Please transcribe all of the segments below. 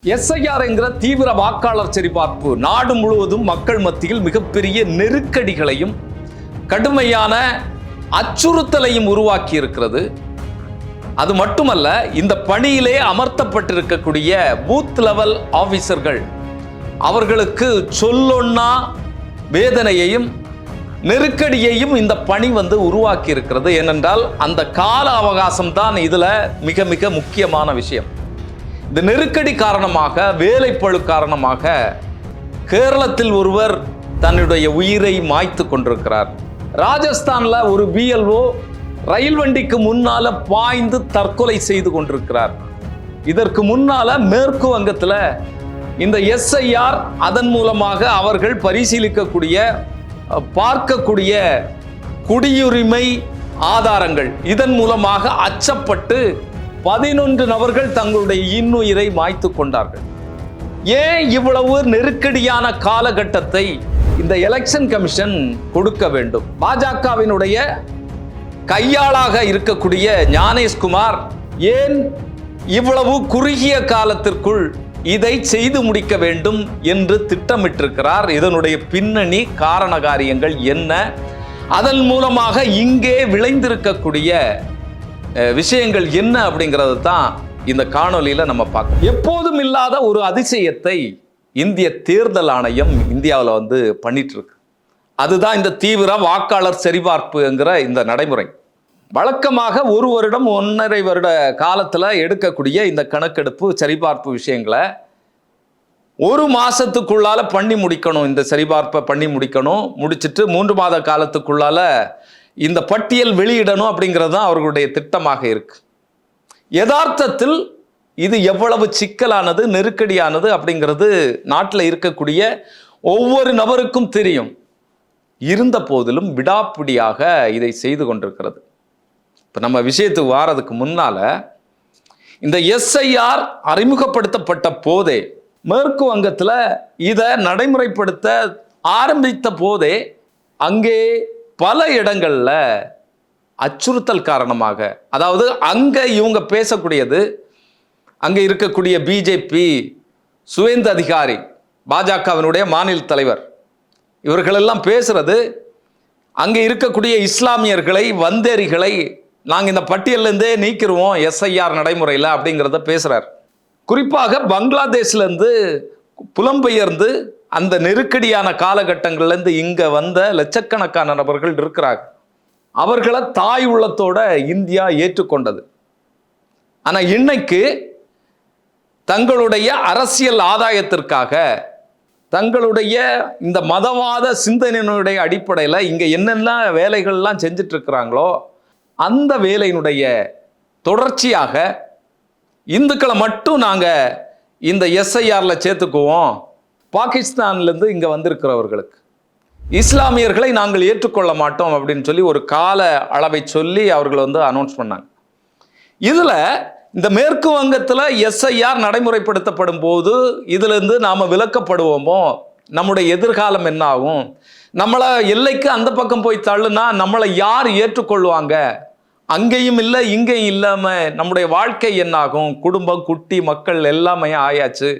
SIR என்கிற தீவிர வாக்காளர் சரிபார்ப்பு நாடு முழுவதும் மக்கள் மத்தியில் மிகப்பெரிய நெருக்கடிகளையும் கடுமையான அச்சுறுத்தலையும் உருவாக்கி இருக்கிறது. அது மட்டுமல்ல, இந்த பணியிலே அமர்த்தப்பட்டிருக்கக்கூடிய பூத் லெவல் ஆபீசர்கள் அவர்களுக்கு சொல்லொன்னா வேதனையையும் நெருக்கடியையும் இந்த பணி உருவாக்கி இருக்கிறது. ஏனென்றால் அந்த கால அவகாசம் தான் இதுல மிக மிக முக்கியமான விஷயம். இந்த நெருக்கடி காரணமாக, வேலைப்பளு காரணமாக கேரளத்தில் ஒருவர் தன்னுடைய உயிரை மாய்த்து கொண்டிருக்கிறார். ராஜஸ்தான்ல ஒரு பிஎல்ஓ ரயில் வண்டிக்கு முன்னால பாய்ந்து தற்கொலை செய்து கொண்டிருக்கிறார். இதற்கு முன்னால மேற்கு வங்கத்துல இந்த எஸ்ஐஆர் அதன் மூலமாக அவர்கள் பரிசீலிக்கக்கூடிய பார்க்கக்கூடிய குடியுரிமை ஆதாரங்கள் இதன் மூலமாக அச்சப்பட்டு 11 நபர்கள் தங்களுடைய இன்னுயிரை மாய்த்து கொண்டார்கள். ஏன் இவ்வளவு நெருக்கடியான காலகட்டத்தை இந்த எலெக்ஷன் கமிஷன் கொடுக்க வேண்டும்? பாஜகவினுடைய கையாளாக இருக்கக்கூடிய ஞானேஷ்குமார் ஏன் இவ்வளவு குறுகிய காலத்திற்குள் இதை செய்து முடிக்க வேண்டும் என்று திட்டமிட்டிருக்கிறார்? இதனுடைய பின்னணி காரண காரியங்கள் என்ன? அதன் மூலமாக இங்கே விளைந்திருக்கக்கூடிய விஷயங்கள் என்ன அப்படிங்கிறது தான் இந்த காணொலியில நம்ம பார்க்கணும். எப்போதும் இல்லாத ஒரு அதிசயத்தை இந்திய தேர்தல் ஆணையம் இந்தியாவில் பண்ணிட்டு இருக்கு. அதுதான் இந்த தீவிர வாக்காளர் சரிபார்ப்புங்கிற இந்த நடைமுறை. வழக்கமாக 1 வருடம் 1.5 வருட காலத்துல எடுக்கக்கூடிய இந்த கணக்கெடுப்பு சரிபார்ப்பு விஷயங்களை 1 மாசத்துக்குள்ளால பண்ணி முடிக்கணும். இந்த சரிபார்ப்பை பண்ணி முடிக்கணும். முடிச்சிட்டு 3 மாத காலத்துக்குள்ளால இந்த பட்டியல் வெளியிடணும் அப்படிங்கிறது தான் அவர்களுடைய திட்டமாக இருக்கு. யதார்த்தத்தில் இது எவ்வளவு சிக்கலானது, நெருக்கடியானது அப்படிங்கிறது நாட்டில் இருக்கக்கூடிய ஒவ்வொரு நபருக்கும் தெரியும். இருந்த போதிலும் விடாப்பிடியாக இதை செய்து கொண்டிருக்கிறது. இப்போ நம்ம விஷயத்துக்கு வாரதுக்கு முன்னால இந்த எஸ்ஐஆர் அறிமுகப்படுத்தப்பட்ட போதே, மேற்கு வங்கத்தில் இதை நடைமுறைப்படுத்த ஆரம்பித்த போதே அங்கே பல இடங்கள்ல அச்சுறுத்தல் காரணமாக, அதாவது அங்க இவங்க பேசக்கூடியது, அங்க இருக்கக்கூடிய பிஜேபி சுவேந்து அதிகாரி, பாஜகவினுடைய மாநில தலைவர், இவர்களெல்லாம் பேசுறது அங்க இருக்கக்கூடிய இஸ்லாமியர்களை, வந்தேரிகளை நாங்கள் இந்த பட்டியலிருந்தே நீக்கிடுவோம் எஸ்ஐஆர் நடைமுறையில் அப்படிங்கிறத பேசுறார். குறிப்பாக பங்களாதேஷ்லேருந்து புலம்பெயர்ந்து அந்த நெருக்கடியான காலகட்டங்கள்லேருந்து இங்கே வந்த லட்சக்கணக்கான நபர்கள் இருக்கிறாங்க. அவர்களை தாய் உள்ளத்தோட இந்தியா ஏற்றுக்கொண்டது. ஆனால் இன்னைக்கு தங்களுடைய அரசியல் ஆதாயத்திற்காக, தங்களுடைய இந்த மதவாத சிந்தனையினுடைய அடிப்படையில் இங்கே என்னென்ன வேலைகள்லாம் செஞ்சுட்டு இருக்கிறாங்களோ அந்த வேலையினுடைய தொடர்ச்சியாக இந்துக்களை மட்டும் நாங்கள் இந்த எஸ்ஐஆரில் சேர்த்துக்குவோம். பாகிஸ்தான்லேருந்து இங்கே வந்திருக்கிறவர்களுக்கு இஸ்லாமியர்களை நாங்கள் ஏற்றுக்கொள்ள மாட்டோம் அப்படின்னு சொல்லி ஒரு கால அளவை சொல்லி அவர்கள் அனௌன்ஸ் பண்ணாங்க. இதில் இந்த மேற்கு வங்கத்தில் எஸ்ஐஆர் நடைமுறைப்படுத்தப்படும் போது இதிலிருந்து நாம் விலக்கப்படுவோமோ, நம்முடைய எதிர்காலம் என்ன ஆகும், நம்மளை எல்லைக்கு அந்த பக்கம் போய் தள்ளுனா நம்மளை யார் ஏற்றுக்கொள்வாங்க, அங்கேயும் இல்லை இங்கேயும் இல்லாமல் நம்முடைய வாழ்க்கை என்னாகும், குடும்பம் குட்டி மக்கள் எல்லாமே ஆயாச்சு,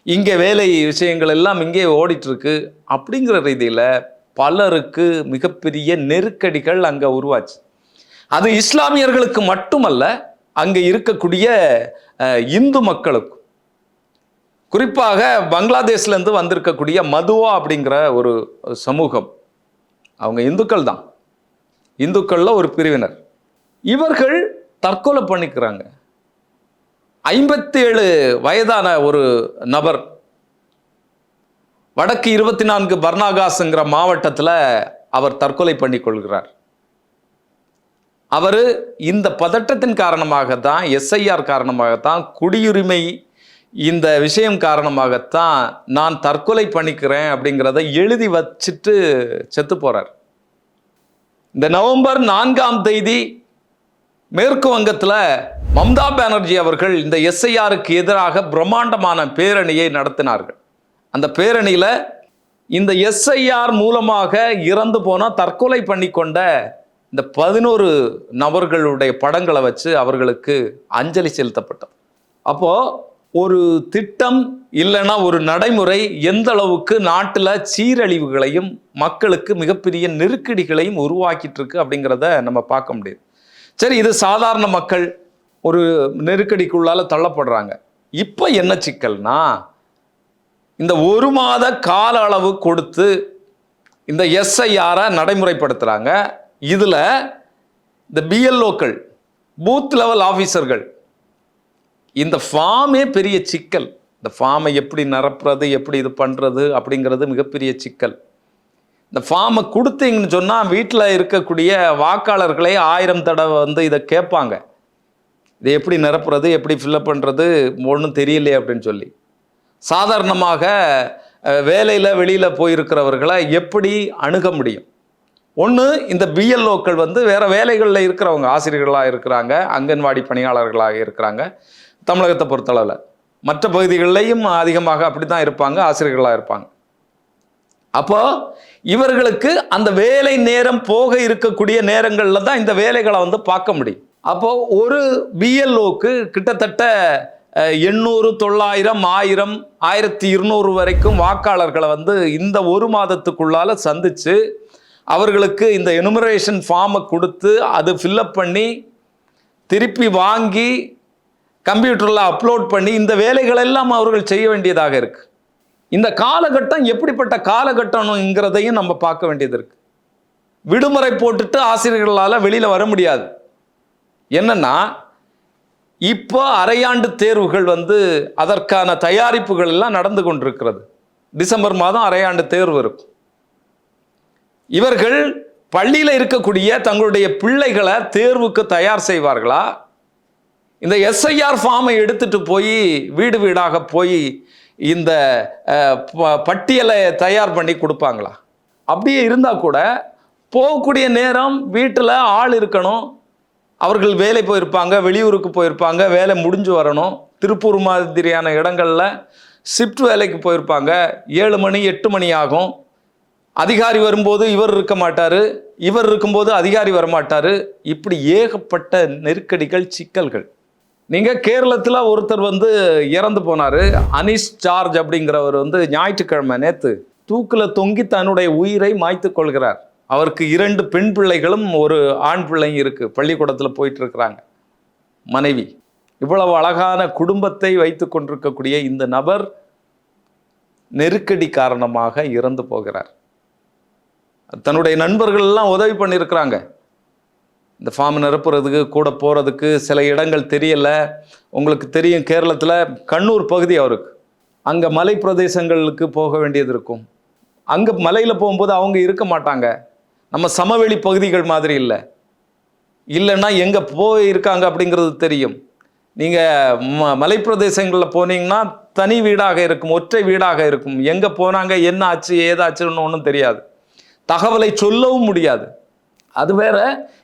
இங்கே வேலை விஷயங்கள் எல்லாம் இங்கே ஓடிட்டுருக்கு அப்படிங்கிற ரீதியில் பலருக்கு மிகப்பெரிய நெருக்கடிகள் அங்கே உருவாச்சு. அது இஸ்லாமியர்களுக்கு மட்டுமல்ல, அங்கே இருக்கக்கூடிய இந்து மக்களுக்கு, குறிப்பாக பங்களாதேஷ்லேருந்து வந்திருக்கக்கூடிய மதுவா அப்படிங்கிற ஒரு சமூகம், அவங்க இந்துக்கள் தான், இந்துக்களில் ஒரு பிரிவினர். இவர்கள் தற்கொலை பண்ணிக்கிறாங்க. 57 வயதான ஒரு நபர் வடக்கு 24 பர்னாகாஸ்ங்கிற மாவட்டத்தில் அவர் தற்கொலை பண்ணி கொள்கிறார். அவர் இந்த பதட்டத்தின் காரணமாகத்தான், எஸ்ஐஆர் காரணமாகத்தான், குடியுரிமை இந்த விஷயம் காரணமாகத்தான் நான் தற்கொலை பண்ணிக்கிறேன் அப்படிங்கிறத எழுதி வச்சுட்டு செத்து போறார். இந்த நவம்பர் 4ஆம் தேதி மேற்கு வங்கத்தில் மம்தா பானர்ஜி அவர்கள் இந்த எஸ்ஐஆருக்கு எதிராக பிரம்மாண்டமான பேரணியை நடத்தினார்கள். அந்த பேரணியில் இந்த எஸ்ஐஆர் மூலமாக இறந்து போன, தற்கொலை பண்ணி கொண்ட இந்த 11 நபர்களுடைய படங்களை வச்சு அவர்களுக்கு அஞ்சலி செலுத்தப்பட்டது. அப்போ ஒரு திட்டம் இல்லைன்னா ஒரு நடைமுறை எந்த அளவுக்கு நாட்டில் சீரழிவுகளையும் மக்களுக்கு மிகப்பெரிய நெருக்கடிகளையும் உருவாக்கிட்டு இருக்கு அப்படிங்கிறத நம்ம பார்க்க முடியுது. சரி, இது சாதாரண மக்கள் ஒரு நெருக்கடிக்குள்ளால தள்ளப்படுறாங்க. இப்போ என்ன சிக்கல்னா, இந்த 1 மாத கால அளவு கொடுத்து இந்த எஸ்ஐஆரை நடைமுறைப்படுத்துகிறாங்க. இதில் இந்த பிஎல்ஓக்கள், பூத் லெவல் ஆஃபீஸர்கள், இந்த ஃபார்மே பெரிய சிக்கல். இந்த ஃபார்மை எப்படி நிரப்புறது, எப்படி இது பண்ணுறது அப்படிங்கிறது மிகப்பெரிய சிக்கல். இந்த ஃபார்மை கொடுத்தீங்கன்னு சொன்னால் வீட்டில் இருக்கக்கூடிய வாக்காளர்களே 1000 தடவை வந்து இதை கேட்பாங்க. இதை எப்படி நிரப்புறது, எப்படி ஃபில்அப் பண்ணுறது, ஒன்றும் தெரியலையே அப்படின்னு சொல்லி. சாதாரணமாக வேலையில் வெளியில் போயிருக்கிறவர்களை எப்படி அணுக முடியும்? ஒன்று, இந்த பிஎல்ஓக்கள் வந்து வேறு வேலைகளில் இருக்கிறவங்க, ஆசிரியர்களாக இருக்கிறாங்க, அங்கன்வாடி பணியாளர்களாக இருக்கிறாங்க. தமிழகத்தை பொறுத்தளவில் மற்ற பகுதிகளிலையும் அதிகமாக அப்படி தான் இருப்பாங்க, ஆசிரியர்களாக இருப்பாங்க. அப்போ இவர்களுக்கு அந்த வேலை நேரம் போக இருக்கக்கூடிய நேரங்களில் தான் இந்த வேலைகளை வந்து பார்க்க முடியும். அப்போ ஒரு பிஎல்ஓக்கு கிட்டத்தட்ட 800, 900, 1000, 1200 வரைக்கும் வாக்காளர்களை வந்து இந்த 1 மாதத்துக்குள்ளால சந்திச்சு அவர்களுக்கு இந்த எனுமரேஷன் ஃபார்மை கொடுத்து அது ஃபில்அப் பண்ணி திருப்பி வாங்கி கம்ப்யூட்டரில் அப்லோட் பண்ணி இந்த வேலைகள் எல்லாம் அவர்கள் செய்ய வேண்டியதாக இருக்கு. இந்த காலகட்டம் எப்படிப்பட்ட காலகட்டம்ங்கிறதையும் நம்ம பார்க்க வேண்டியது இருக்கு. விடுமுறை போட்டுட்டு ஆசிரியர்களால் வெளியில் வர முடியாது. என்னன்னா, இப்போ அரையாண்டு தேர்வுகள் வந்து அதற்கான தயாரிப்புகள் எல்லாம் நடந்து கொண்டிருக்கிறது. டிசம்பர் மாதம் அரையாண்டு தேர்வு இருக்கும். இவர்கள் பள்ளியில் இருக்கக்கூடிய தங்களுடைய பிள்ளைகளை தேர்வுக்கு தயார் செய்வார்களா, இந்த எஸ்ஐஆர் ஃபார்மை எடுத்துட்டு போய் வீடு வீடாக போய் இந்த பட்டியலை தயார் பண்ணி கொடுப்பாங்களா? அப்படியே இருந்தால் கூட போகக்கூடிய நேரம் வீட்டில் ஆள் இருக்கணும். அவர்கள் வேலை போயிருப்பாங்க, வெளியூருக்கு போயிருப்பாங்க, வேலை முடிஞ்சு வரணும். திருப்பூர் மாதிரியான இடங்களில் ஷிஃப்ட் வேலைக்கு போயிருப்பாங்க. 7 மணி 8 மணி ஆகும். அதிகாரி வரும்போது இவர் இருக்க மாட்டார், இவர் இருக்கும்போது அதிகாரி வரமாட்டார். இப்படி ஏகப்பட்ட நெருக்கடிகள், சிக்கல்கள். நீங்கள் கேரளத்தில் ஒருத்தர் வந்து இறந்து போனார். அனீஸ் ஜார்ஜ் அப்படிங்கிறவர் வந்து ஞாயிற்றுக்கிழமை நேற்று தூக்கில் தொங்கி தன்னுடைய உயிரை மாய்த்து கொள்கிறார். அவருக்கு 2 பெண் பிள்ளைகளும் ஒரு ஆண் பிள்ளையும் இருக்குது. பள்ளிக்கூடத்தில் போயிட்டு இருக்கிறாங்க. மனைவி. இவ்வளவு அழகான குடும்பத்தை வைத்து கொண்டிருக்கக்கூடிய இந்த நபர் நெருக்கடி காரணமாக இறந்து போகிறார். தன்னுடைய நண்பர்கள் எல்லாம் உதவி பண்ணியிருக்கிறாங்க. இந்த ஃபார்ம் நிரப்புறதுக்கு, கூட போகிறதுக்கு சில இடங்கள் தெரியலை. உங்களுக்கு தெரியும், கேரளத்தில் கண்ணூர் பகுதி அவருக்கு. அங்கே மலை பிரதேசங்களுக்கு போக வேண்டியது இருக்கும். அங்கே மலையில் போகும்போது அவங்க இருக்க மாட்டாங்க. நம்ம சமவெளி பகுதிகள் மாதிரி இல்லை. இல்லைன்னா எங்கே போயிருக்காங்க அப்படிங்கிறது தெரியும். நீங்கள் மலைப்பிரதேசங்களில் போனீங்கன்னா தனி வீடாக இருக்கும், ஒற்றை வீடாக இருக்கும். எங்கே போனாங்க, என்ன ஆச்சு, ஏதாச்சுன்னு ஒன்றும் தெரியாது. தகவலை சொல்லவும் முடியாது. அது வேற,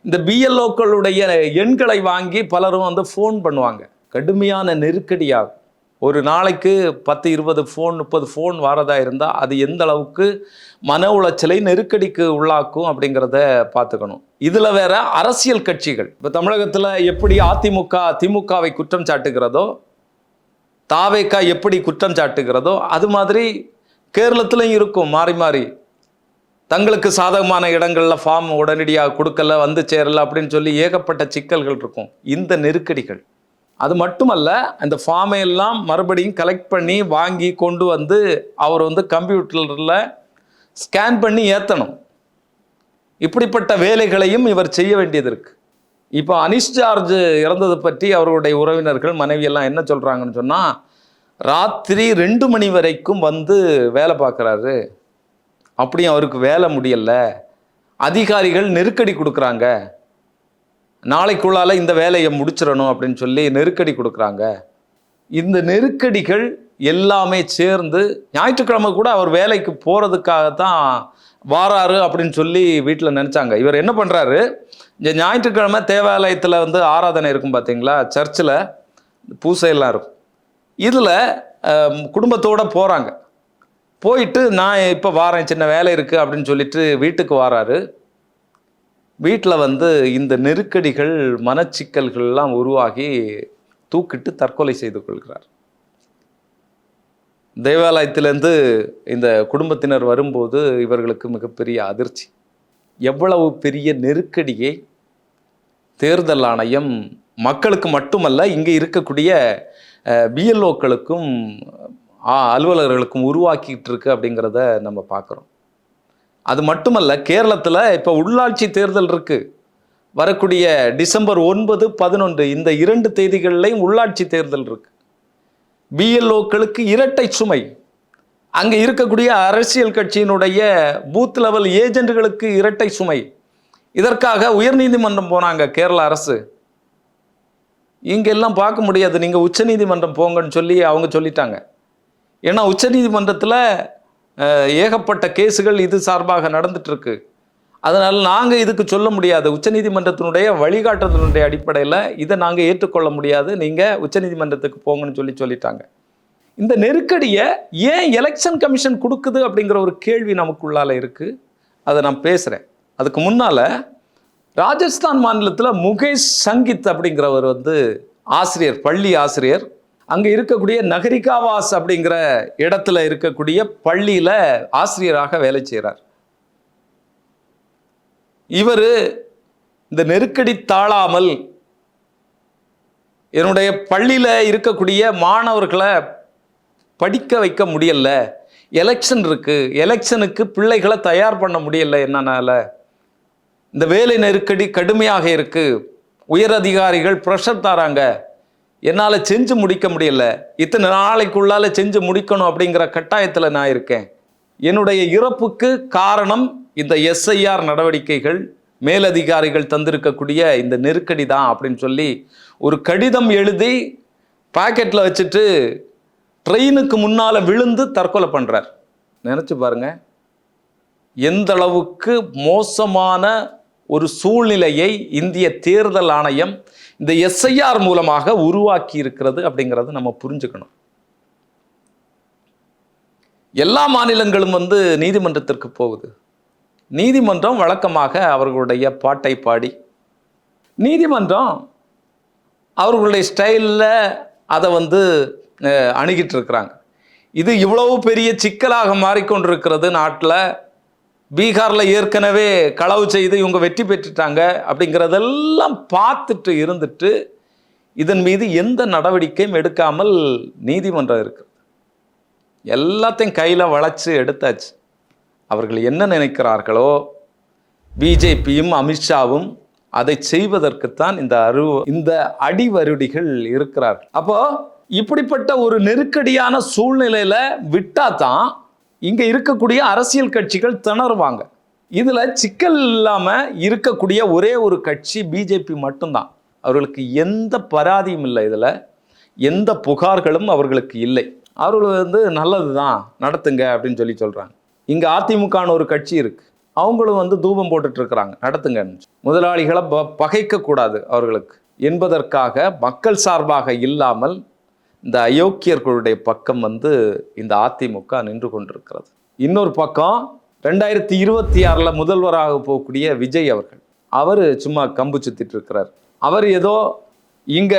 இந்த பிஎல்ஓக்களுடைய எண்களை வாங்கி பலரும் வந்து ஃபோன் பண்ணுவாங்க. கடுமையான நெருக்கடியாகும். ஒரு நாளைக்கு 10, 20 ஃபோன், 30 ஃபோன் வரதா இருந்தால் அது எந்த அளவுக்கு மன உளைச்சலை, நெருக்கடிக்கு உள்ளாக்கும் அப்படிங்கிறத பார்த்துக்கணும். இதில் வேற அரசியல் கட்சிகள், இப்போ தமிழகத்தில் எப்படி அதிமுக திமுகவை குற்றம் சாட்டுகிறதோ, தாவேகா எப்படி குற்றம் சாட்டுகிறதோ, அது மாதிரி கேரளத்திலையும் இருக்கும். மாறி மாறி தங்களுக்கு சாதகமான இடங்களில் ஃபார்ம் உடனடியாக கொடுக்கல, வந்து சேரல அப்படின்னு சொல்லி ஏகப்பட்ட சிக்கல்கள் இருக்கும். இந்த நெருக்கடிகள் அது மட்டுமல்ல, அந்த ஃபார்மை எல்லாம் மறுபடியும் கலெக்ட் பண்ணி வாங்கி கொண்டு வந்து அவர் வந்து கம்ப்யூட்டரில் ஸ்கேன் பண்ணி ஏற்றணும். இப்படிப்பட்ட வேலைகளையும் இவர் செய்ய வேண்டியது இருக்கு. இப்போ அனீஸ் ஜார்ஜ் இறந்தது பற்றி அவருடைய உறவினர்கள், மனைவியெல்லாம் என்ன சொல்கிறாங்கன்னு சொன்னால், ராத்திரி 2 மணி வரைக்கும் வந்து வேலை பார்க்குறாரு. அப்படியும் அவருக்கு வேலை முடியலை. அதிகாரிகள் நெருக்கடி கொடுக்குறாங்க. நாளைக்குள்ளால இந்த வேலையை முடிச்சிடணும் அப்படின்னு சொல்லி நெருக்கடி கொடுக்குறாங்க. இந்த நெருக்கடிகள் எல்லாமே சேர்ந்து ஞாயிற்றுக்கிழமை கூட அவர் வேலைக்கு போகிறதுக்காகத்தான் வாராரு அப்படின்னு சொல்லி வீட்டில் நினச்சாங்க. இவர் என்ன பண்ணுறாரு, இந்த ஞாயிற்றுக்கிழமை தேவாலயத்தில் வந்து ஆராதனை இருக்கும் பார்த்தீங்களா, சர்ச்சில் பூசையெல்லாம் இருக்கும். இதில் குடும்பத்தோடு போகிறாங்க. போயிட்டு நான் இப்போ வாரேன், சின்ன வேலை இருக்குது அப்படின்னு சொல்லிட்டு வீட்டுக்கு வாராரு. வீட்டில் வந்து இந்த நெருக்கடிகள், மனச்சிக்கல்கள்லாம் உருவாகி தூக்கிட்டு தற்கொலை செய்து கொள்கிறார். தேவாலயத்திலேருந்து இந்த குடும்பத்தினர் வரும்போது இவர்களுக்கு மிகப்பெரிய அதிர்ச்சி. எவ்வளவு பெரிய நெருக்கடியை தேர்தல் ஆணையம் மக்களுக்கு மட்டுமல்ல, இங்கே இருக்கக்கூடிய பிஎல்ஓக்களுக்கும் அலுவலர்களுக்கும் உருவாக்கிட்டு இருக்கு அப்படிங்கிறத நம்ம பார்க்குறோம். அது மட்டுமல்ல, கேரளத்தில் இப்போ உள்ளாட்சி தேர்தல் இருக்கு. வரக்கூடிய டிசம்பர் 9, 11 இந்த 2 தேதிகள்லையும் உள்ளாட்சி தேர்தல் இருக்கு. பிஎல்ஓக்களுக்கு இரட்டை சுமை. அங்கே இருக்கக்கூடிய அரசியல் கட்சியினுடைய பூத் லெவல் ஏஜென்ட்களுக்கு இரட்டை சுமை. இதற்காக உயர்நீதிமன்றம் போனாங்க கேரள அரசு. இங்கெல்லாம் பார்க்க முடியாது, நீங்கள் உச்சநீதிமன்றம் போங்கன்னு சொல்லி அவங்க சொல்லிட்டாங்க. ஏன்னா உச்சநீதிமன்றத்தில் ஏகப்பட்ட கேஸுகள் இது சார்பாக நடந்துட்டு இருக்கு. அதனால் நாங்கள் இதுக்கு சொல்ல முடியாது, உச்சநீதிமன்றத்தினுடைய வழிகாட்டுதலினுடைய அடிப்படையில் இதை நாங்கள் ஏற்றுக்கொள்ள முடியாது, நீங்கள் உச்சநீதிமன்றத்துக்கு போங்கன்னு சொல்லிட்டாங்க. இந்த நெருக்கடியை ஏன் எலெக்ஷன் கமிஷன் கொடுக்குது அப்படிங்கிற ஒரு கேள்வி நமக்குள்ளால இருக்கு. அதை நான் பேசுகிறேன். அதுக்கு முன்னால் ராஜஸ்தான் மாநிலத்தில் முகேஷ் சங்கீத் அப்படிங்கிறவர் ஆசிரியர், பள்ளி ஆசிரியர். அங்கே இருக்கக்கூடிய நகரிகாவாஸ் அப்படிங்கிற இடத்துல இருக்கக்கூடிய பள்ளியில் ஆசிரியராக வேலை செய்கிறார். இவர் இந்த நெருக்கடி தாழாமல் என்னுடைய பள்ளியில் இருக்கக்கூடிய மாணவர்களை படிக்க வைக்க முடியல, எலெக்ஷன் இருக்கு, எலெக்ஷனுக்கு பிள்ளைகளை தயார் பண்ண முடியல, என்னன்னால இந்த வேலை நெருக்கடி கடுமையாக இருக்கு, உயர் அதிகாரிகள் ப்ரெஷர் தராங்க, என்னால் செஞ்சு முடிக்க முடியல, இத்தனை நாளைக்குள்ளால செஞ்சு முடிக்கணும் அப்படிங்கிற கட்டாயத்தில் நான் இருக்கேன். என்னுடைய இறப்புக்கு காரணம் இந்த எஸ்ஐஆர் நடவடிக்கைகள், மேலதிகாரிகள் தந்திருக்கக்கூடிய இந்த நெருக்கடி தான் அப்படின்னு சொல்லி ஒரு கடிதம் எழுதி பாக்கெட்டில் வச்சுட்டு ட்ரெயினுக்கு முன்னால் விழுந்து தற்கொலை பண்ணுறார். நினச்சி பாருங்க, எந்த அளவுக்கு மோசமான ஒரு சூழ்நிலையை இந்திய தேர்தல் ஆணையம் இந்த எஸ்ஐஆர் மூலமாக உருவாக்கி இருக்கிறது அப்படிங்கிறது நம்ம புரிஞ்சுக்கணும். எல்லா மாநிலங்களும் நீதிமன்றத்திற்கு போகுது. நீதிமன்றம் வழக்கமாக அவர்களுடைய பாட்டை பாடி, நீதிமன்றம் அவர்களுடைய ஸ்டைலில் அதை அணுகிட்டு இருக்கிறாங்க. இது இவ்வளவு பெரிய சிக்கலாக மாறிக்கொண்டிருக்கிறது நாட்டில். பீகாரில் ஏற்கனவே களவு செய்து இவங்க வெற்றி பெற்றுட்டாங்க அப்படிங்கிறதெல்லாம் பார்த்துட்டு இருந்துட்டு இதன் மீது எந்த நடவடிக்கையும் எடுக்காமல் நீதிமன்றம் இருக்குது. எல்லாத்தையும் கையில் வளைச்சு எடுத்தாச்சு. அவர்கள் என்ன நினைக்கிறார்களோ, பிஜேபியும் அமித்ஷாவும் அதை செய்வதற்குத்தான் இந்த அடிவருடிகள் இருக்கிறார்கள். அப்போ இப்படிப்பட்ட ஒரு நெருக்கடியான சூழ்நிலையில விட்டா தான் இங்க இருக்கக்கூடிய அரசியல் கட்சிகள் திணறுவாங்க. இதுல சிக்கல் இல்லாம இருக்கக்கூடிய ஒரே ஒரு கட்சி பிஜேபி மட்டும்தான். அவர்களுக்கு எந்த பராதியும் இல்லை, இதுல எந்த புகார்களும் அவர்களுக்கு இல்லை. அவர்கள் நல்லதுதான் நடத்துங்க அப்படின்னு சொல்றாங்க. இங்க அதிமுகன்னு ஒரு கட்சி இருக்கு, அவங்களும் தூபம் போட்டுட்டு இருக்கிறாங்க, நடத்துங்க. முதலாளிகளை பகைக்க கூடாது அவர்களுக்கு என்பதற்காக மக்கள் சார்பாக இல்லாமல் இந்த அயோக்கியர்களுடைய பக்கம் இந்த அதிமுக நின்று கொண்டிருக்கிறது. இன்னொரு பக்கம் 2026 முதல்வராக போகக்கூடிய விஜய் அவர்கள், அவர் சும்மா கம்பு சுத்திட்டு இருக்கிறார். அவர் ஏதோ இங்க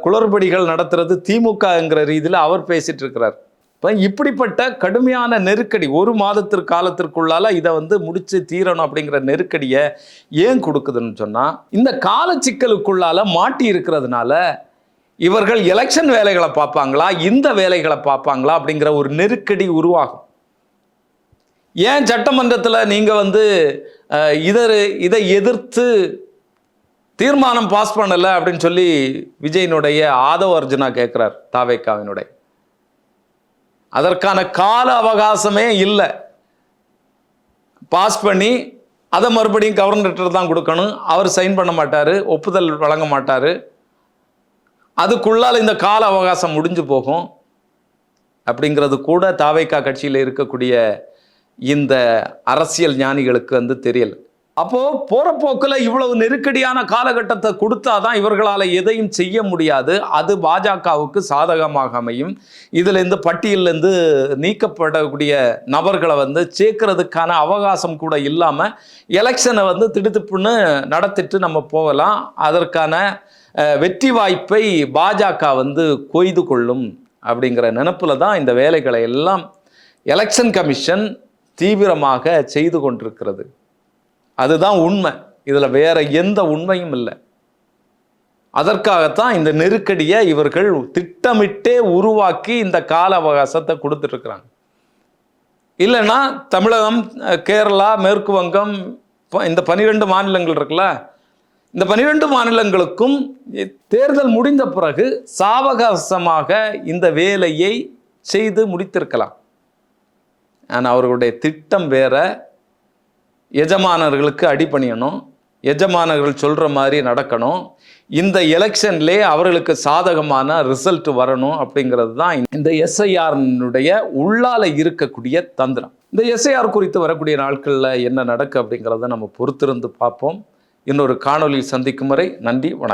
குளறுபடிகள் நடத்துறது திமுகங்கிற ரீதியில் அவர் பேசிட்டு இருக்கிறார். இப்போ இப்படிப்பட்ட கடுமையான நெருக்கடி, ஒரு மாதத்திற்கு காலத்திற்குள்ளால இதை முடிச்சு தீரணும் அப்படிங்கிற நெருக்கடியை ஏன் கொடுக்குதுன்னு சொன்னா, இந்த கால சிக்கலுக்குள்ளால மாட்டி இருக்கிறதுனால இவர்கள் எலெக்ஷன் வேலைகளை பார்ப்பாங்களா, இந்த வேலைகளை பார்ப்பாங்களா அப்படிங்கிற ஒரு நெருக்கடி உருவாகும். ஏன் சட்டமன்றத்தில் நீங்கள் இதை எதிர்த்து தீர்மானம் பாஸ் பண்ணலை அப்படின்னு சொல்லி விஜயனுடைய ஆதவ அர்ஜுனா கேட்குறார். தாவேக்காவினுடைய அதற்கான கால அவகாசமே இல்லை. பாஸ் பண்ணி அதை மறுபடியும் கவர்னர்கிட்ட தான் கொடுக்கணும். அவர் சைன் பண்ண மாட்டார், ஒப்புதல் வழங்க மாட்டார். அதுக்குள்ளால் இந்த கால அவகாசம் முடிஞ்சு போகும் அப்படிங்கிறது கூட தாவேக்கா கட்சியில் இருக்கக்கூடிய இந்த அரசியல் ஞானிகளுக்கு தெரியல. அப்போ போற போக்கில் இவ்வளவு நெருக்கடியான காலகட்டத்தை கொடுத்தாதான் இவர்களால் எதையும் செய்ய முடியாது. அது பாஜகவுக்கு சாதகமாக அமையும். இதுல இருந்து பட்டியலிருந்து நீக்கப்படக்கூடிய நபர்களை சேர்க்கறதுக்கான அவகாசம் கூட இல்லாம எலெக்ஷனை திடுத்துப்புன்னு நடத்திட்டு நம்ம போகலாம். அதற்கான வெற்றி வாய்ப்பை பாஜக கொய்து கொள்ளும் அப்படிங்கிற நினைப்பில் தான் இந்த வேலைகளை எல்லாம் எலெக்ஷன் கமிஷன் தீவிரமாக செய்து கொண்டிருக்கிறது. அதுதான் உண்மை. இதில் வேற எந்த உண்மையும் இல்லை. அதற்காகத்தான் இந்த நெருக்கடியை இவர்கள் திட்டமிட்டே உருவாக்கி இந்த கால அவகாசத்தை கொடுத்துட்ருக்குறாங்க. இல்லைன்னா தமிழகம், கேரளா, மேற்கு வங்கம், இந்த 12 மாநிலங்கள் இருக்குல்ல, இந்த 12 மாநிலங்களுக்கும் தேர்தல் முடிந்த பிறகு சாவகாசமாக இந்த வேலையை செய்து முடித்திருக்கலாம். ஆனால் அவர்களுடைய திட்டம் வேற. எஜமானர்களுக்கு அடிபணியணும், எஜமானர்கள் சொல்கிற மாதிரி நடக்கணும், இந்த எலெக்ஷன்லே அவர்களுக்கு சாதகமான ரிசல்ட் வரணும் அப்படிங்கிறது தான் இந்த எஸ்ஐஆர்னுடைய உள்ளால இருக்கக்கூடிய தந்திரம். இந்த எஸ்ஐஆர் குறித்து வரக்கூடிய நாட்களில் என்ன நடக்கும் அப்படிங்கிறத நம்ம பொறுத்திருந்து பார்ப்போம். இன்னொரு காணொலியில் சந்திக்கும் வரை நன்றி, வணக்கம்.